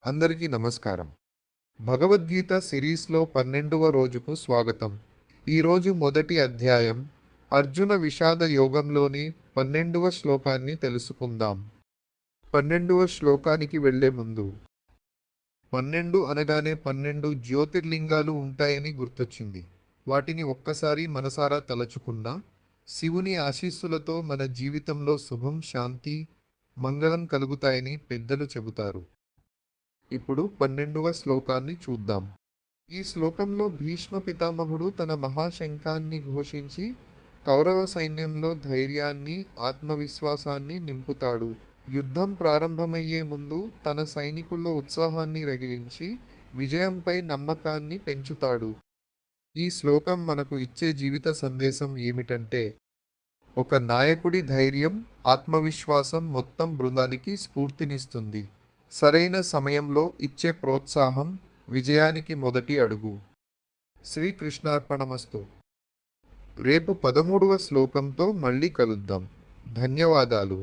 అందరికీ నమస్కారం. భగవద్గీత సిరీస్లో 12వ రోజుకు స్వాగతం. ఈరోజు మొదటి అధ్యాయం అర్జున విషాద యోగంలోని 12వ శ్లోకాన్ని తెలుసుకుందాం. 12వ శ్లోకానికి వెళ్లే ముందు 12 అనగానే 12 జ్యోతిర్లింగాలు ఉంటాయని గుర్తొచ్చింది. వాటిని ఒక్కసారి మనసారా తలచుకున్నా శివుని ఆశీస్సులతో మన జీవితంలో శుభం, శాంతి, మంగళం కలుగుతాయని పెద్దలు చెబుతారు. ఇప్పుడు 12వ శ్లోకాన్ని చూద్దాం. ఈ శ్లోకంలో భీష్మ పితామహుడు తన మహాశంఖాన్ని ఘోషించి కౌరవ సైన్యంలో ధైర్యాన్ని, ఆత్మవిశ్వాసాన్ని నింపుతాడు. యుద్ధం ప్రారంభమయ్యే ముందు తన సైనికుల్లో ఉత్సాహాన్ని రగిలించి విజయంపై నమ్మకాన్ని పెంచుతాడు. ఈ శ్లోకం మనకు ఇచ్చే జీవిత సందేశం ఏమిటంటే, ఒక నాయకుడి ధైర్యం, ఆత్మవిశ్వాసం మొత్తం బృందానికి స్ఫూర్తినిస్తుంది. సరైన సమయంలో ఇచ్చే ప్రోత్సాహం విజయానికి మొదటి అడుగు. శ్రీకృష్ణార్పణమస్తు. రేపు 13వ శ్లోకంతో మళ్ళీ కలుద్దాం. ధన్యవాదాలు.